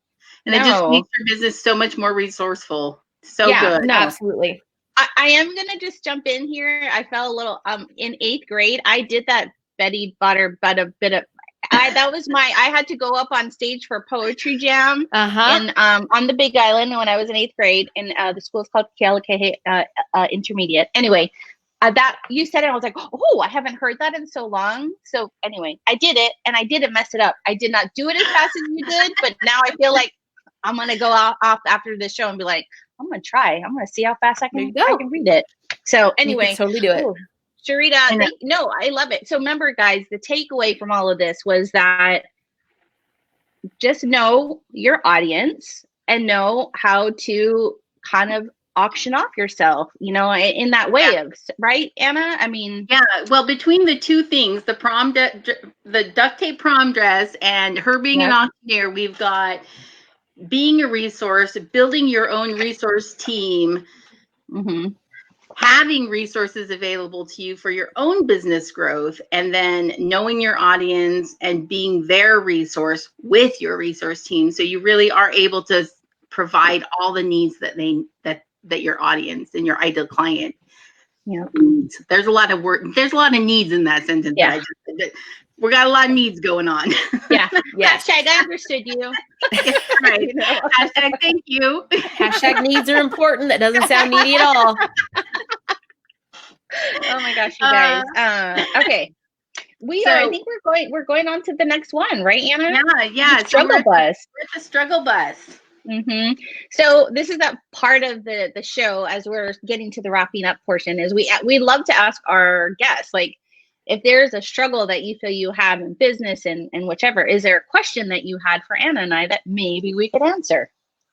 [SPEAKER 1] it just makes your business so much more resourceful. So good.
[SPEAKER 3] No, absolutely.
[SPEAKER 2] I am going to just jump in here. I felt a little, in 8th grade, I did that Betty butter, but a bit of, I had to go up on stage for poetry jam and on the Big Island when I was in 8th grade, and the school is called Kealakahe Intermediate. Anyway, that you said it, I was like, oh, I haven't heard that in so long. So anyway, I did it, and I didn't mess it up. I did not do it as fast as you did, but now I feel like I'm gonna go off after this show and be like, I'm gonna try. I'm gonna see how fast I can read it. So anyway,
[SPEAKER 3] totally do it.
[SPEAKER 2] Sharita, I love it. So remember, guys, the takeaway from all of this was that just know your audience and know how to kind of auction off yourself, you know, in that way of, right, Anna? I mean,
[SPEAKER 1] well, between the two things, the duct tape prom dress and her being an auctioneer, we've got being a resource, building your own resource team. having resources available to you for your own business growth, and then knowing your audience and being their resource with your resource team, so you really are able to provide all the needs that your audience and your ideal client.
[SPEAKER 2] Yeah,
[SPEAKER 1] there's a lot of work. There's a lot of needs in that sentence.
[SPEAKER 2] Yeah,
[SPEAKER 1] we got a lot of needs going on.
[SPEAKER 2] Yeah. Hashtag I understood you.
[SPEAKER 1] Right. Hashtag thank you.
[SPEAKER 3] Hashtag needs are important. That doesn't sound needy at all.
[SPEAKER 2] Oh my gosh, you guys. Okay. I think we're going on to the next one, right, Anna?
[SPEAKER 1] Yeah.
[SPEAKER 2] The struggle bus.
[SPEAKER 1] We're the struggle bus.
[SPEAKER 2] Mm-hmm. So this is that part of the show as we're getting to the wrapping up portion is we love to ask our guests, like, if there's a struggle that you feel you have in business and whichever, is there a question that you had for Anna and I that maybe we could answer?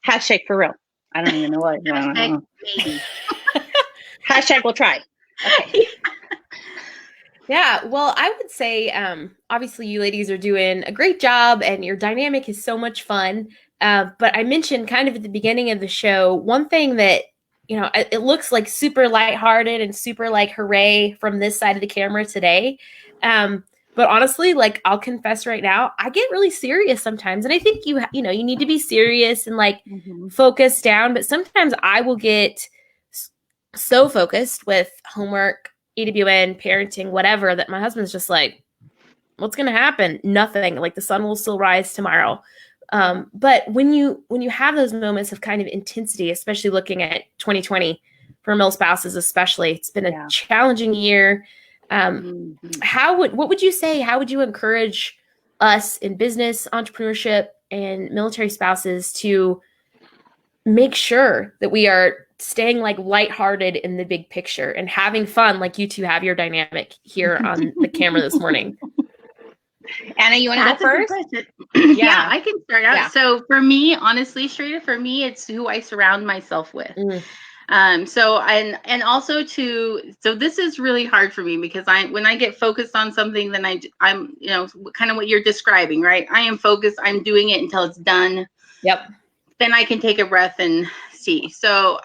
[SPEAKER 2] Hashtag for real. I don't even know what.
[SPEAKER 1] Hashtag maybe.
[SPEAKER 2] Hashtag we'll try. Okay.
[SPEAKER 3] Yeah, well, I would say, obviously you ladies are doing a great job and your dynamic is so much fun. But I mentioned kind of at the beginning of the show, one thing that, it looks like super lighthearted and super like hooray from this side of the camera today. But honestly, like, I'll confess right now, I get really serious sometimes. And I think you need to be serious and like focus down. But sometimes I will get so focused with homework, EWN, parenting, whatever, that my husband's just like, what's going to happen? Nothing. Like, the sun will still rise tomorrow. But when you have those moments of kind of intensity, especially looking at 2020 for mill spouses, especially, it's been a challenging year. What would you say? How would you encourage us in business, entrepreneurship, and military spouses to make sure that we are staying like lighthearted in the big picture and having fun, like you two have your dynamic here on the camera this morning?
[SPEAKER 2] Anna, you want to go first?
[SPEAKER 1] Yeah, I can start out. Yeah. So for me, honestly, Sharita, it's who I surround myself with. So this is really hard for me because when I get focused on something, then I'm kind of what you're describing, right? I am focused. I'm doing it until it's done.
[SPEAKER 3] Yep.
[SPEAKER 1] Then I can take a breath and see. So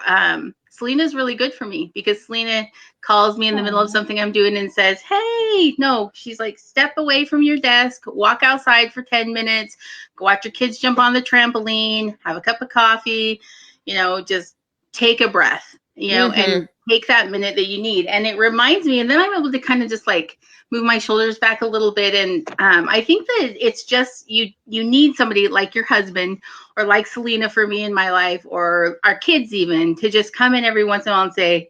[SPEAKER 1] Selena's really good for me because Selena calls me in the middle of something I'm doing and says, hey, no, she's like, step away from your desk, walk outside for 10 minutes, go watch your kids jump on the trampoline, have a cup of coffee, just take a breath, and take that minute that you need. And it reminds me, and then I'm able to kind of just like move my shoulders back a little bit. And I think that it's just, you need somebody like your husband or like Selena for me in my life, or our kids even, to just come in every once in a while and say,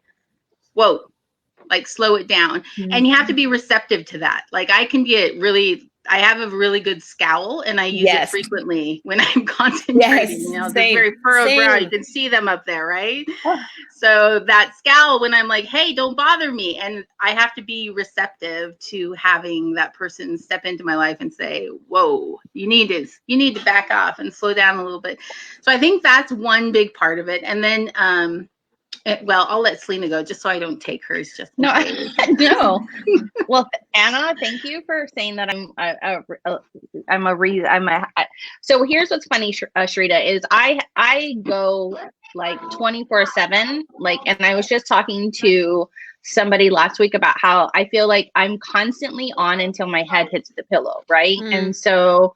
[SPEAKER 1] whoa, like slow it down. And you have to be receptive to that. Like I have a really good scowl and I use it frequently when I'm concentrating, the very furrowed brow, you can see them up there, right? So that scowl when I'm like, hey, don't bother me. And I have to be receptive to having that person step into my life and say, whoa, you need to back off and slow down a little bit. So I think that's one big part of it. And then, I'll let Selena go just so I don't take hers. Just
[SPEAKER 2] no. Well, Anna, thank you for saying that. So here's what's funny, Sharita, is I go like 24/7. Like, and I was just talking to somebody last week about how I feel like I'm constantly on until my head hits the pillow, right? And so,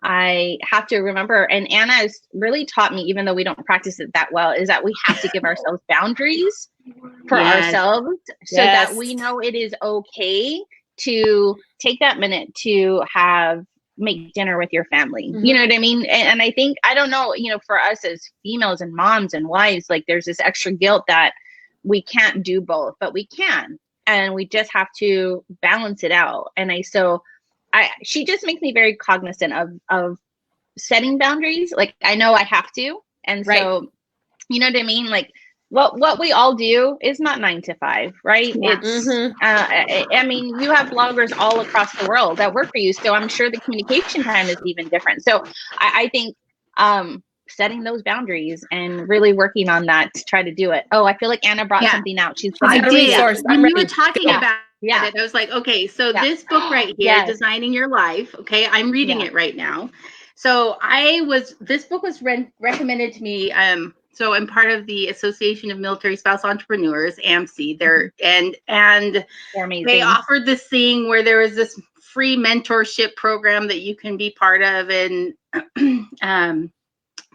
[SPEAKER 2] I have to remember, and Anna has really taught me, even though we don't practice it that well, is that we have to give ourselves boundaries for ourselves so that we know it is okay to take that minute to make dinner with your family. You know what I mean? And I think, I don't know, for us as females and moms and wives, like there's this extra guilt that we can't do both, but we can, and we just have to balance it out. And she just makes me very cognizant of setting boundaries. Like I know I have to. And so, you know what I mean? Like what we all do is not 9 to 5, right? Yeah. It's, I mean, you have bloggers all across the world that work for you. So I'm sure the communication time is even different. So I think, setting those boundaries and really working on that to try to do it. Oh, I feel like Anna brought something out. She's
[SPEAKER 1] a resource. When you were talking about it, I was like, okay, so this book right here, Designing Your Life. Okay. I'm reading it right now. So this book was recommended to me. so I'm part of the Association of Military Spouse Entrepreneurs, AMSI. And they offered this thing where there was this free mentorship program that you can be part of, and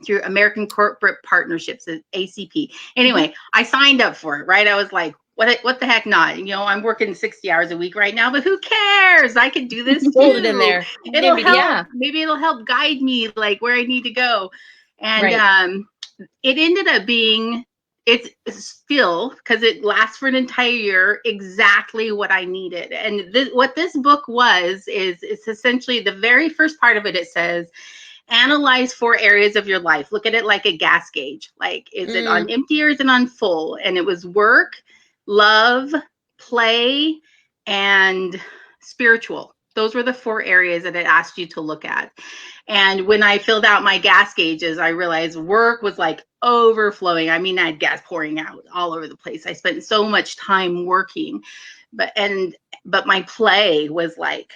[SPEAKER 1] through American Corporate Partnerships, ACP. Anyway, I signed up for it, right? I was like, what the heck not? You know, I'm working 60 hours a week right now, but who cares? I can do this too.
[SPEAKER 3] Hold it in there.
[SPEAKER 1] It'll help. Maybe it'll help guide me like where I need to go. And it ended up being, it's still, because it lasts for an entire year, exactly what I needed. And what this book is it's essentially the very first part of it. It says, analyze 4 areas of your life. Look at it like a gas gauge. Like, is it on empty or is it on full? And it was work, love, play, and spiritual. Those were the 4 areas that it asked you to look at. And when I filled out my gas gauges, I realized work was like overflowing. I mean, I had gas pouring out all over the place. I spent so much time working, but my play was like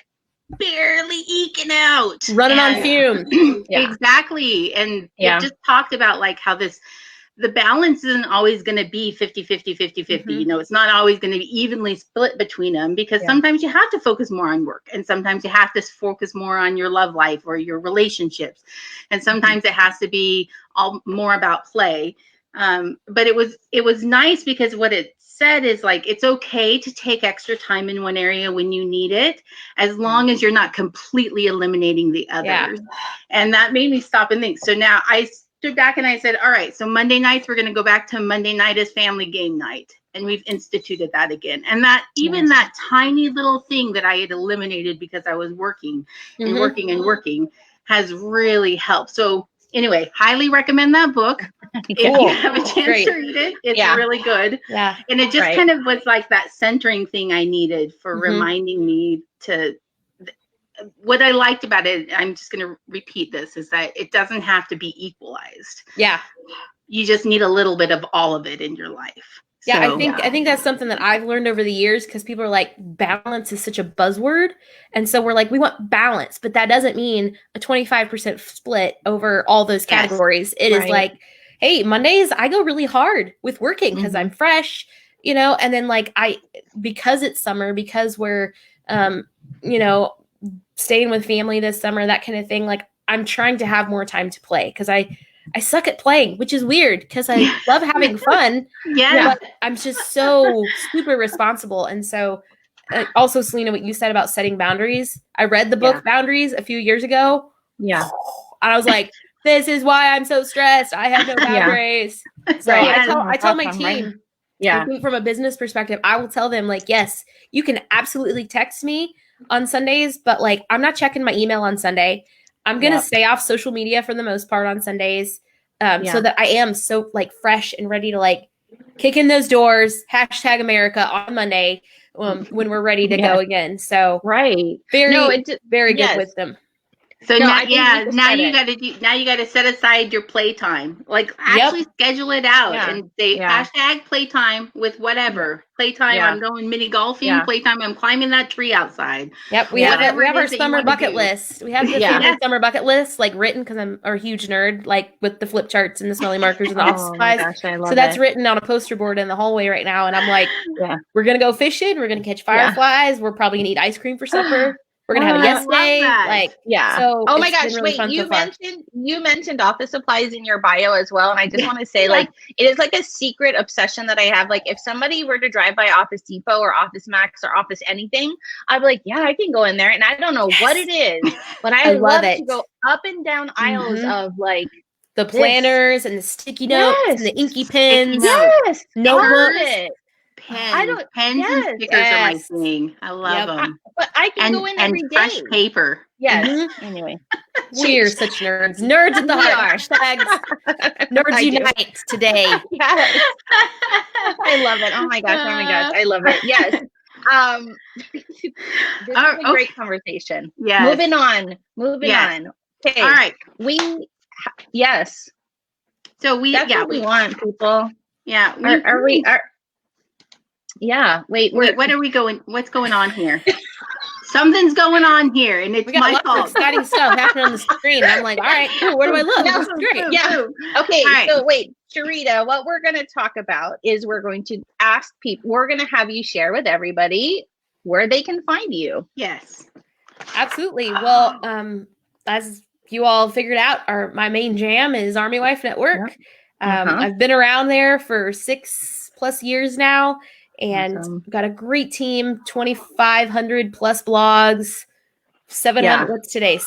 [SPEAKER 1] barely eking out,
[SPEAKER 3] running on fumes.
[SPEAKER 1] Exactly. And it just talked about like how the balance isn't always going to be 50-50. You know, it's not always going to be evenly split between them, because sometimes you have to focus more on work, and sometimes you have to focus more on your love life or your relationships, and sometimes it has to be all more about play. But it was nice, because what it said is like, it's okay to take extra time in one area when you need it, as long as you're not completely eliminating the others. And that made me stop and think. So now I stood back and I said, all right, so Monday nights, we're going to go back to Monday night as family game night. And we've instituted that again. And that even that tiny little thing that I had eliminated because I was working and working has really helped. So anyway, highly recommend that book. If you have a chance to read it, it's really good. Yeah. And it just kind of was like that centering thing I needed for reminding me to, what I liked about it, I'm just going to repeat this, is that it doesn't have to be equalized. Yeah. You just need a little bit of all of it in your life.
[SPEAKER 3] Yeah, so, I think that's something that I've learned over the years, because people are like, balance is such a buzzword. And so we're like, we want balance, but that doesn't mean a 25% split over all those categories. It is like, hey, Mondays, I go really hard with working because I'm fresh, you know, and then like because it's summer, because we're, you know, staying with family this summer, that kind of thing. Like, I'm trying to have more time to play, because I suck at playing, which is weird because I love having fun. But I'm just so super responsible. And so also, Selena, what you said about setting boundaries, I read the book Boundaries a few years ago. And I was like, this is why I'm so stressed. I have no boundaries. So I tell my team, I think from a business perspective, I will tell them like, yes, you can absolutely text me on Sundays, but like, I'm not checking my email on Sunday. I'm going to stay off social media for the most part on Sundays, so that I am so like fresh and ready to like kick in those doors, #America on Monday, when we're ready to go again. So very good with them.
[SPEAKER 1] So now you got to set aside your playtime. Like actually schedule it out and say #playtime with whatever. Playtime, I'm going mini golfing. Playtime, I'm climbing that tree outside.
[SPEAKER 3] Yep, we have our summer bucket list. We have the summer bucket list like written, because I'm a huge nerd, like with the flip charts and the smelly markers and the office supplies.
[SPEAKER 2] Gosh, I love
[SPEAKER 3] so that's written on a poster board in the hallway right now, and I'm like, we're gonna go fishing. We're gonna catch fireflies. We're probably gonna eat ice cream for supper. We're gonna have a yes day. So
[SPEAKER 2] oh my gosh, really you mentioned office supplies in your bio as well. And I just want to say, like, it is like a secret obsession that I have. Like, if somebody were to drive by Office Depot or Office Max or Office anything, I'd be like, yeah, I can go in there. And I don't know what it is, but I love to go up and down aisles of like
[SPEAKER 3] the planners and the sticky notes and the inky pens.
[SPEAKER 1] Notebooks. Pens and stickers are my thing. I love them.
[SPEAKER 2] But I can go in every day.
[SPEAKER 1] Fresh paper.
[SPEAKER 2] Anyway,
[SPEAKER 3] we're such nerds. Nerds at the heart. Nerds unite today.
[SPEAKER 2] I love it. Oh my gosh. I love it. Yes. This is a great conversation. Moving on. Okay.
[SPEAKER 1] All right.
[SPEAKER 2] So that's what we want, people.
[SPEAKER 1] Yeah.
[SPEAKER 2] Wait,
[SPEAKER 1] what are we going? What's going on here? Something's going on here, and it's my fault.
[SPEAKER 3] Exciting stuff happening on the screen. I'm like, all right, cool. Where do I look? This is great.
[SPEAKER 2] Okay. Right. So wait. Sharita, what we're going to talk about is we're going to ask people, we're going to have you share with everybody where they can find you.
[SPEAKER 1] Yes.
[SPEAKER 3] Absolutely. Well, as you all figured out, my main jam is Army Wife Network. Yep. I've been around there for 6+ years now, and got a great team, 2,500 plus blogs, 700. What's today?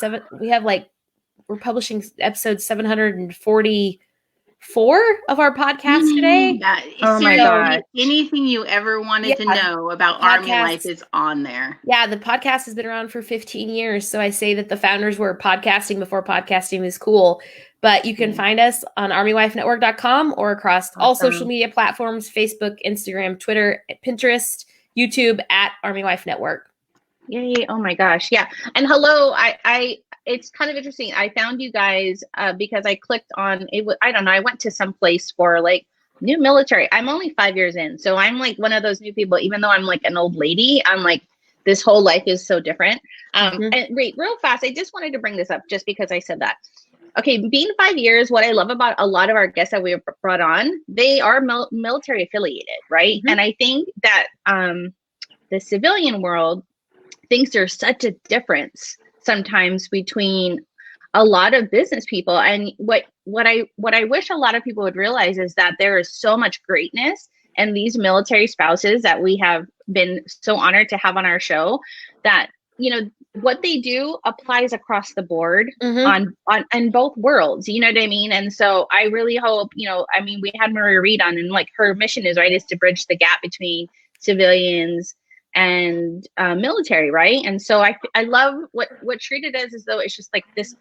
[SPEAKER 3] We're publishing episode 744 of our podcast today.
[SPEAKER 2] Oh my God.
[SPEAKER 1] Anything you ever wanted to know about Army Life is on there.
[SPEAKER 3] Yeah, the podcast has been around for 15 years. So I say that the founders were podcasting before podcasting was cool. But you can find us on armywifenetwork.com or across all social media platforms, Facebook, Instagram, Twitter, Pinterest, YouTube at Army Wife Network.
[SPEAKER 2] Yay. Oh my gosh. Yeah. And hello, it's kind of interesting. I found you guys because I clicked on it. I don't know. I went to some place for like new military. I'm only 5 years in. So I'm like one of those new people, even though I'm like an old lady, I'm like, this whole life is so different. And wait, real fast. I just wanted to bring this up just because I said that. Okay. Being 5 years, what I love about a lot of our guests that we have brought on, they are military affiliated. Right. And I think that the civilian world thinks there's such a difference sometimes between a lot of business people. And what I wish a lot of people would realize is that there is so much greatness in these military spouses that we have been so honored to have on our show, that, you know, what they do applies across the board on both worlds. You know what I mean? And so I really hope, you know, I mean, we had Maria Reed on, and like her mission is to bridge the gap between civilians and military, right? And so I love what Sharita does, is though it's just like this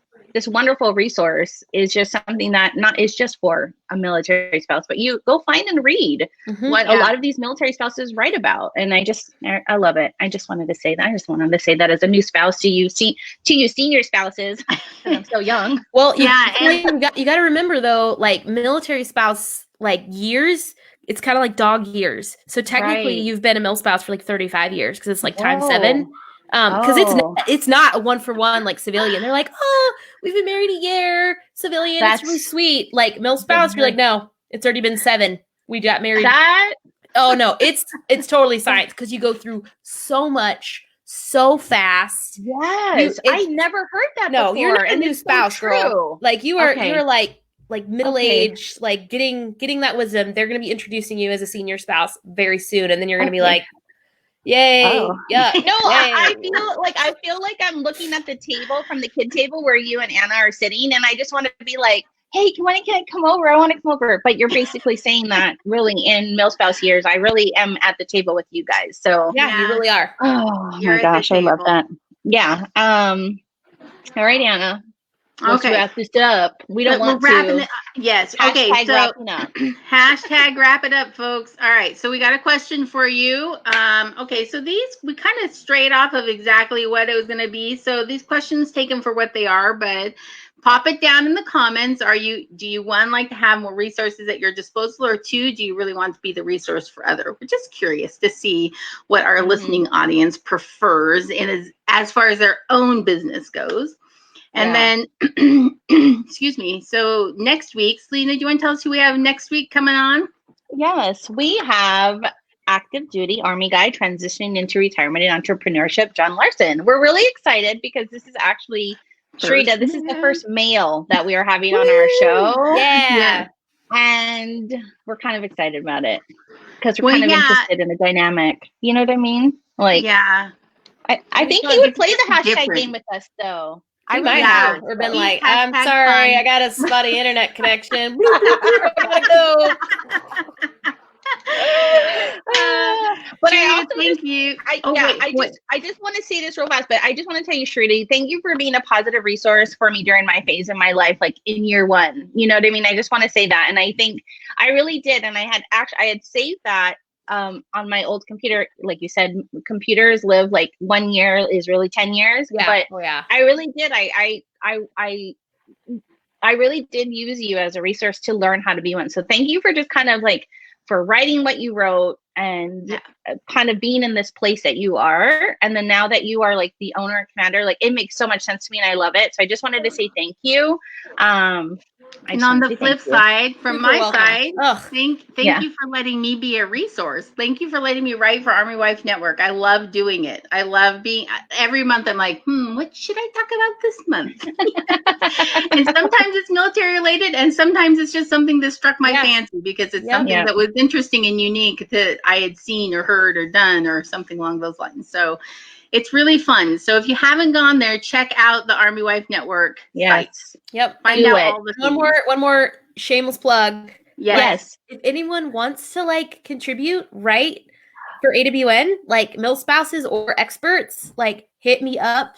[SPEAKER 2] wonderful resource is just something that not is just for a military spouse, but you go find and read what a lot of these military spouses write about. And I love it. I just wanted to say that. I just wanted to say that as a new spouse to you senior spouses. I'm so young.
[SPEAKER 3] Well, yeah, you got to remember though, like military spouse, like years. It's kind of like dog years. So technically you've been a mil spouse for like 35 years because it's like times 7. Because it's not a 1-for-1 like civilian. They're like, oh, we've been married a year. Civilian, it's really sweet. Like mil spouse, you're like, no, it's already been 7. We got married. Oh no, it's totally science because you go through so much so fast.
[SPEAKER 2] Yes, I never heard that before.
[SPEAKER 3] No, you're not a new spouse, girl. Like you're like middle-aged, like getting that wisdom. They're going to be introducing you as a senior spouse very soon. And then you're going to be like, yay. Yeah.
[SPEAKER 2] No, I feel like I'm looking at the table from the kid table where you and Anna are sitting. And I just want to be like, hey, can I come over? I want to come over. But you're basically saying that really in mil spouse years, I really am at the table with you guys. So
[SPEAKER 3] yeah. You really are.
[SPEAKER 2] Oh my gosh. I love that. Yeah. All right, Anna. Let's wrap this up. We're wrapping it up.
[SPEAKER 1] Yes. Okay. So hashtag wrap it up, folks. All right. So we got a question for you. Okay. So these, we kind of strayed off of exactly what it was going to be. So these questions, take them for what they are, but pop it down in the comments. Do you one, like to have more resources at your disposal, or 2, do you really want to be the resource for other? We're just curious to see what our listening audience prefers as far as their own business goes. And then, excuse me. So next week, Selena, do you want to tell us who we have next week coming on?
[SPEAKER 2] Yes, we have active duty Army guy transitioning into retirement and entrepreneurship, John Larson. We're really excited because this is actually, Sharita, this is the first male that we are having on our show.
[SPEAKER 3] Yeah.
[SPEAKER 2] And we're kind of excited about it because we're kind of interested in the dynamic. You know what I mean? Like, I think he would play the hashtag game with us though.
[SPEAKER 3] I might have, or been like, I'm sorry, I got a spotty internet connection. I gotta go.
[SPEAKER 2] But I also thank you. I just want to say this real fast, but I just want to tell you, Sharita, thank you for being a positive resource for me during my phase in my life, like in year 1. You know what I mean? I just want to say that, and I think I really did, and I had saved that. On my old computer, like you said, computers live like 1 year is really 10 years.
[SPEAKER 3] Yeah.
[SPEAKER 2] But I really did. I really did use you as a resource to learn how to be one. So thank you for just kind of like for writing what you wrote and kind of being in this place that you are. And then now that you are like the owner and commander, like it makes so much sense to me and I love it. So I just wanted to say thank you.
[SPEAKER 1] And on the flip side, from my side, thank you for letting me be a resource. Thank you for letting me write for Army Wife Network. I love doing it. I love being, every month I'm like, what should I talk about this month? And sometimes it's military related, and sometimes it's just something that struck my fancy because it's something that was interesting and unique that I had seen or heard or done or something along those lines. So it's really fun. So if you haven't gone there, check out the Army Wife Network sites.
[SPEAKER 3] Yep.
[SPEAKER 1] Find out all the things.
[SPEAKER 3] One more shameless plug.
[SPEAKER 1] Yes.
[SPEAKER 3] If anyone wants to like contribute, right, for AWN, like milspouses or experts, like hit me up.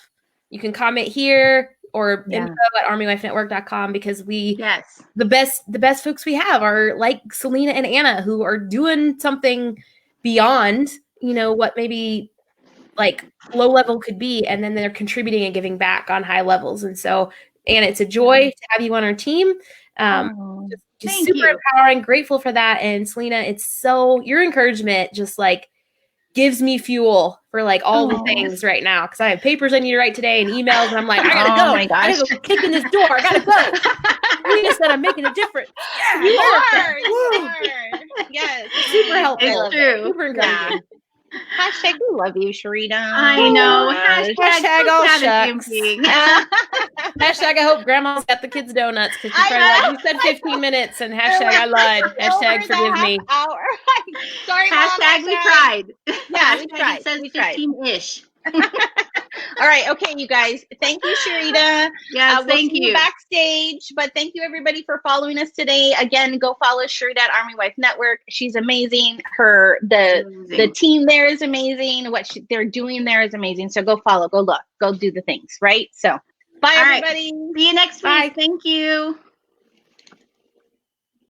[SPEAKER 3] You can comment here or info@armywifenetwork.com because the best folks we have are like Selena and Anna, who are doing something beyond, what maybe like low level could be, and then they're contributing and giving back on high levels. And so, Anna, it's a joy to have you on our team. Just super empowering, grateful for that. And Selena, it's so, your encouragement just like gives me fuel for like all the things right now. Cause I have papers I need to write today and emails. And I'm like, I gotta go. I gotta go kick in this door. I gotta go. Selena said I'm making a difference.
[SPEAKER 2] Yeah, you are. Yes.
[SPEAKER 3] Super helpful.
[SPEAKER 1] It's true.
[SPEAKER 3] Super encouraging.
[SPEAKER 2] Hashtag we love you, Sharita.
[SPEAKER 1] I know.
[SPEAKER 3] Hashtag all shucks. Hashtag I hope grandma's got the kids donuts because she's probably like, you said 15 minutes and hashtag I lied. Hashtag forgive me.
[SPEAKER 2] Sorry,
[SPEAKER 1] hashtag we tried.
[SPEAKER 2] Yeah, we tried.
[SPEAKER 1] It says 15-ish.
[SPEAKER 2] All right. Okay, you guys. Thank you, Sharita.
[SPEAKER 1] Yes, thank you.
[SPEAKER 2] Backstage, but thank you everybody for following us today. Again, go follow Sharita at Army Wife Network. She's amazing. The team there is amazing. What they're doing there is amazing. So go follow, go look, go do the things, right? So bye, everybody.
[SPEAKER 1] See you next week. Thank you.